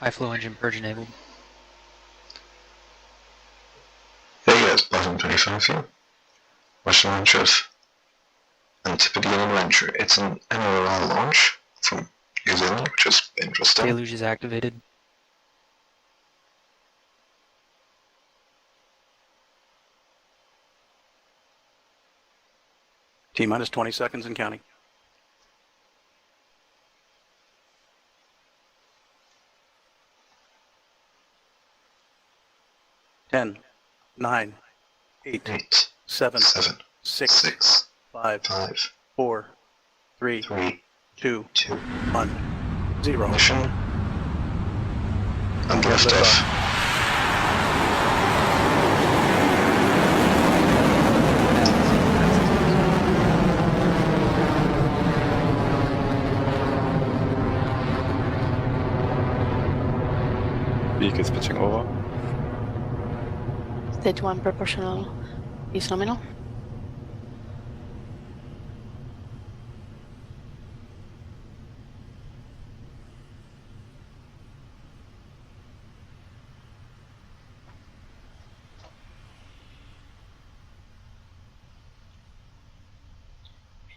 High flow engine purge enabled. Yeah, it's bottom 25 here. Russian launch of Antipodean Adventure. It's an NROL launch from New Zealand, which is interesting. Deluge is activated. T-minus 20 seconds and counting. 10, 9, 8, 7, 6, 5, 4, 3, 2, 1, 0. Mission and liftoff. Vehicle switching over. Stage 1 proportional is nominal.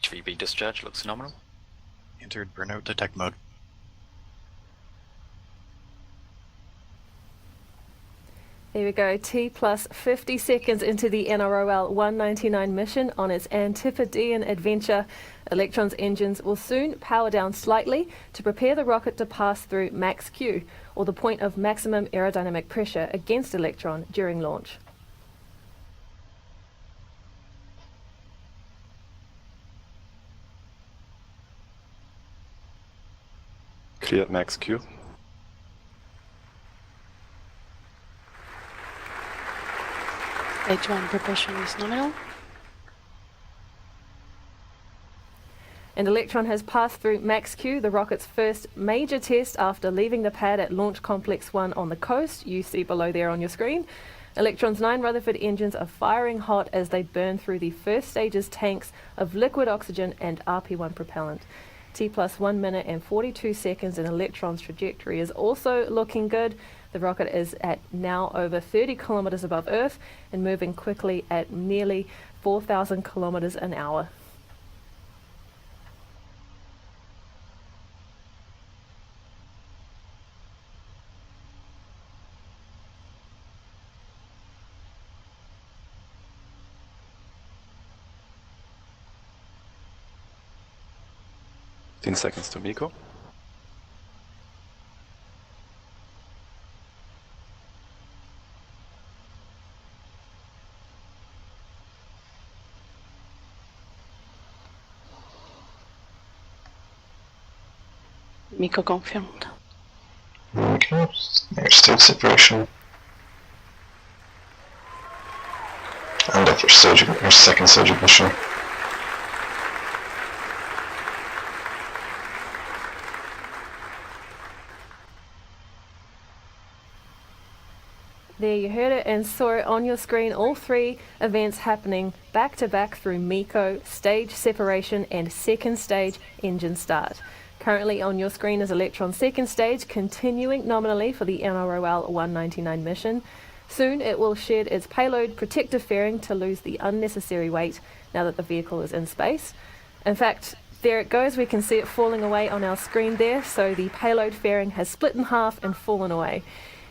HVB discharge looks nominal. Entered burnout detect mode. There we go, T plus 50 seconds into the NROL-199 mission on its Antipodean adventure. Electron's engines will soon power down slightly to prepare the rocket to pass through max Q, or the point of maximum aerodynamic pressure against Electron during launch. Cleared max Q. Stage 1 propulsion is nominal. And Electron has passed through max Q, the rocket's first major test after leaving the pad at Launch Complex 1 on the coast. You see below there on your screen. Electron's 9 Rutherford engines are firing hot as they burn through the first stage's tanks of liquid oxygen and RP1 propellant. T plus 1 minute and 42 seconds, and Electron's trajectory is also looking good. The rocket is at now over 30 kilometers above Earth and moving quickly at nearly 4,000 kilometers an hour. Seconds to Miko. Miko confirmed. Okay, there's state separation. And after second stage ignition. There you heard it and saw it on your screen, all three events happening back to back through Miko, stage separation and second stage engine start. Currently on your screen is Electron's second stage, continuing nominally for the NROL-199 mission. Soon it will shed its payload protective fairing to lose the unnecessary weight now that the vehicle is in space. In fact, there it goes, we can see it falling away on our screen there, so the payload fairing has split in half and fallen away.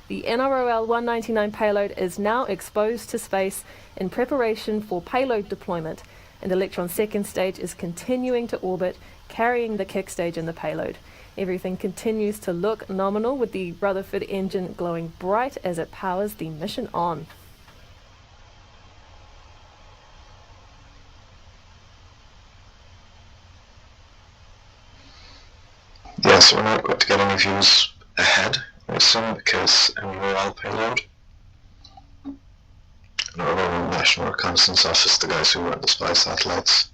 The NROL-199 payload is now exposed to space in preparation for payload deployment, and Electron's second stage is continuing to orbit, carrying the kick stage and the payload. Everything continues to look nominal, with the Rutherford engine glowing bright as it powers the mission on. Yes, we're not going to get any views ahead, I assume, because NROL payload. NROL National Reconnaissance Office, the guys who run the spy satellites.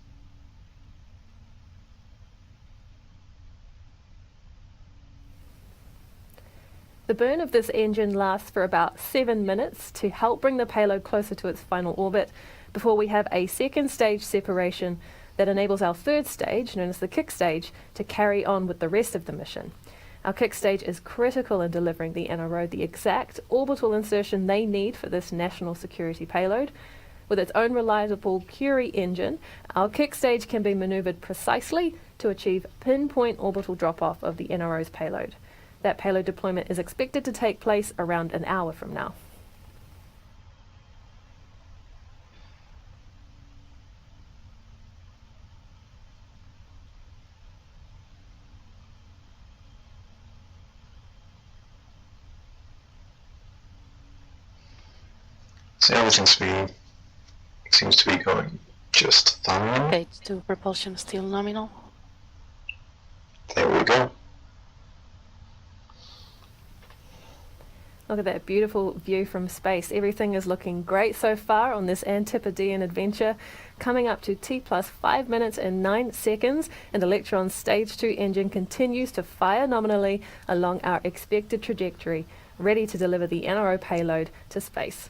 The burn of this engine lasts for about 7 minutes to help bring the payload closer to its final orbit before we have a second stage separation that enables our third stage, known as the kick stage, to carry on with the rest of the mission. Our kick stage is critical in delivering the NRO the exact orbital insertion they need for this national security payload. With its own reliable Curie engine, our kick stage can be maneuvered precisely to achieve pinpoint orbital drop-off of the NRO's payload. That payload deployment is expected to take place around an hour from now. So everything seems to be going just fine. Stage 2 propulsion still nominal. There we go. Look at that beautiful view from space. Everything is looking great so far on this Antipodean adventure. Coming up to T plus 5 minutes and 9 seconds, and Electron's Stage 2 engine continues to fire nominally along our expected trajectory, ready to deliver the NRO payload to space.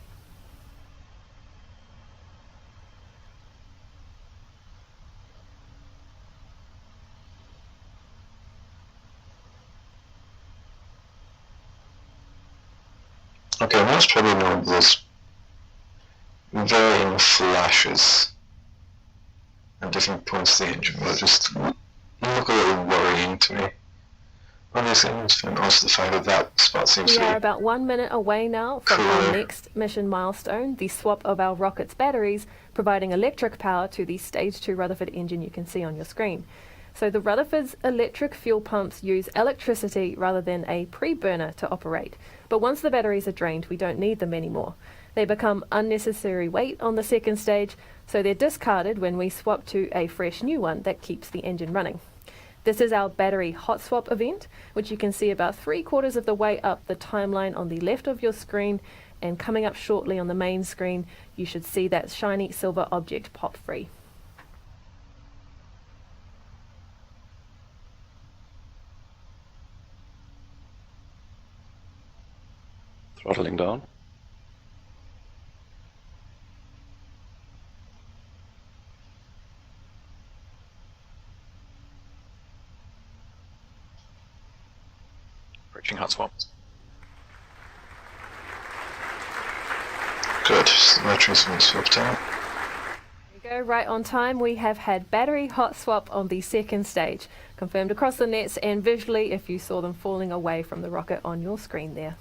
Okay, most probably know those varying flashes at different points of the engine will just look a little worrying to me. Obviously, it's fine. Also, the fact that that spot seems We to be are about 1 minute away now from our cooler. next mission milestone, the swap of our rocket's batteries, providing electric power to the Stage 2 Rutherford engine you can see on your screen. So the Rutherford's electric fuel pumps use electricity rather than a pre-burner to operate. But once the batteries are drained, we don't need them anymore. They become unnecessary weight on the second stage, so they're discarded when we swap to a fresh new one that keeps the engine running. This is our battery hot swap event, which you can see about 3/4 of the way up the timeline on the left of your screen, and coming up shortly on the main screen, you should see that shiny silver object pop free. Throttling down. Approaching hot swap. good. So the batteries have been swapped out. There we go, right on time. We have had battery hot swap on the second stage, confirmed across the nets and visually if you saw them falling away from the rocket on your screen there.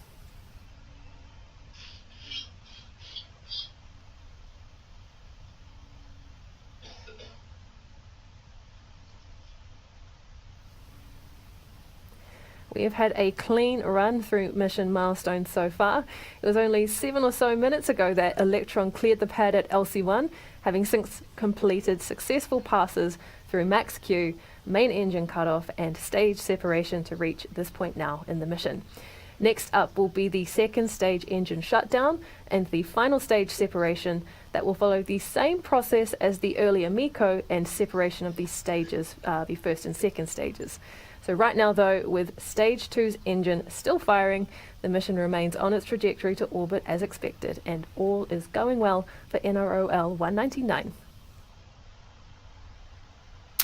We have had a clean run through mission milestones so far. It was only 7 or so minutes ago that Electron cleared the pad at LC1, having since completed successful passes through max Q, main engine cutoff, and stage separation to reach this point now in the mission. Next up will be the second stage engine shutdown and the final stage separation that will follow the same process as the earlier MECO and separation of these stages, the first and second stages. So right now though, with stage 2's engine still firing, the mission remains on its trajectory to orbit as expected, and all is going well for NROL-199.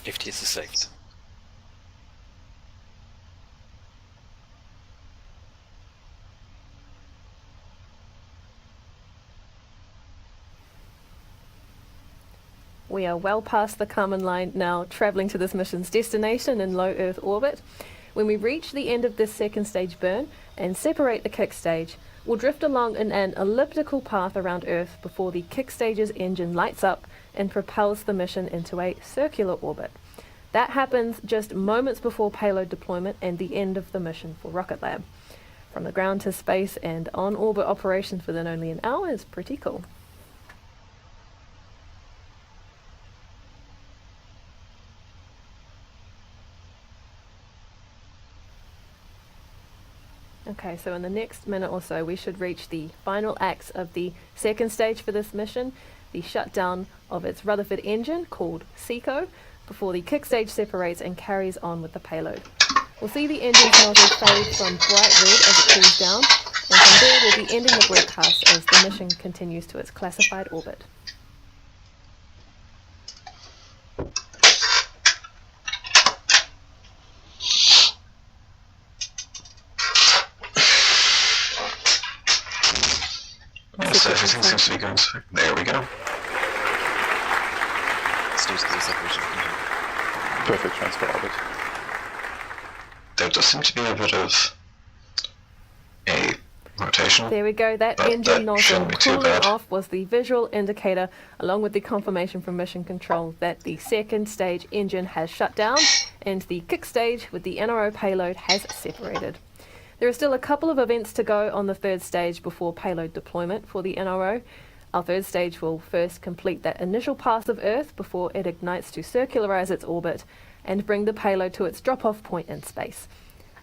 50 is the safety. We are well past the Kármán line now, travelling to this mission's destination in low Earth orbit. When we reach the end of this second stage burn and separate the kick stage, we'll drift along in an elliptical path around Earth before the kick stage's engine lights up and propels the mission into a circular orbit. That happens just moments before payload deployment and the end of the mission for Rocket Lab. From the ground to space and on-orbit operations within only an hour is pretty cool. Okay, so in the next minute or so we should reach the final acts of the second stage for this mission, the shutdown of its Rutherford engine, called SECO, before the kick stage separates and carries on with the payload. We'll see the engine's nozzle fade from bright red as it cools down, and from there we'll be ending the broadcast as the mission continues to its classified orbit. everything seems to be going so. There we go. Stage 3 separation engine. Perfect transfer orbit. There does seem to be a bit of a rotation. There we go, that But engine that nozzle shouldn't be too cooling bad. off was the visual indicator, along with the confirmation from mission control that the second stage engine has shut down and the kick stage with the NRO payload has separated. There are still a couple of events to go on the third stage before payload deployment for the NRO. Our third stage will first complete that initial pass of Earth before it ignites to circularize its orbit and bring the payload to its drop-off point in space.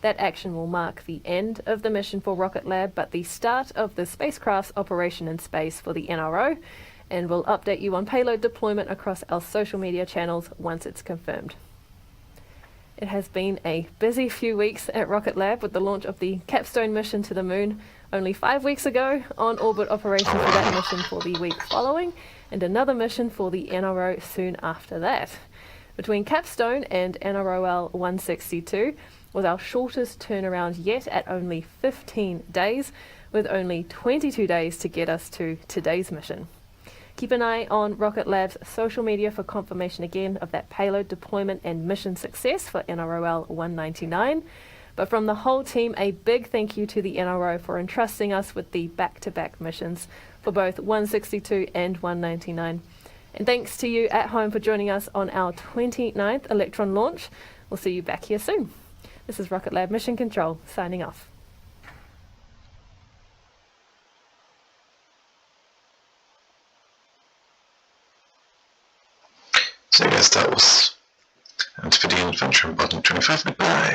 That action will mark the end of the mission for Rocket Lab, but the start of the spacecraft's operation in space for the NRO, and we'll update you on payload deployment across our social media channels once it's confirmed. It has been a busy few weeks at Rocket Lab with the launch of the Capstone mission to the Moon only 5 weeks ago, on-orbit operation for that mission for the week following, and another mission for the NRO soon after that. Between Capstone and NROL-162 was our shortest turnaround yet at only 15 days, with only 22 days to get us to today's mission. Keep an eye on Rocket Lab's social media for confirmation again of that payload deployment and mission success for NROL-199. But from the whole team, a big thank you to the NRO for entrusting us with the back-to-back missions for both 162 and 199. And thanks to you at home for joining us on our 29th Electron launch. We'll see you back here soon. This is Rocket Lab Mission Control, signing off. So yes, that was Antipodean Adventure on bottom 25. Goodbye.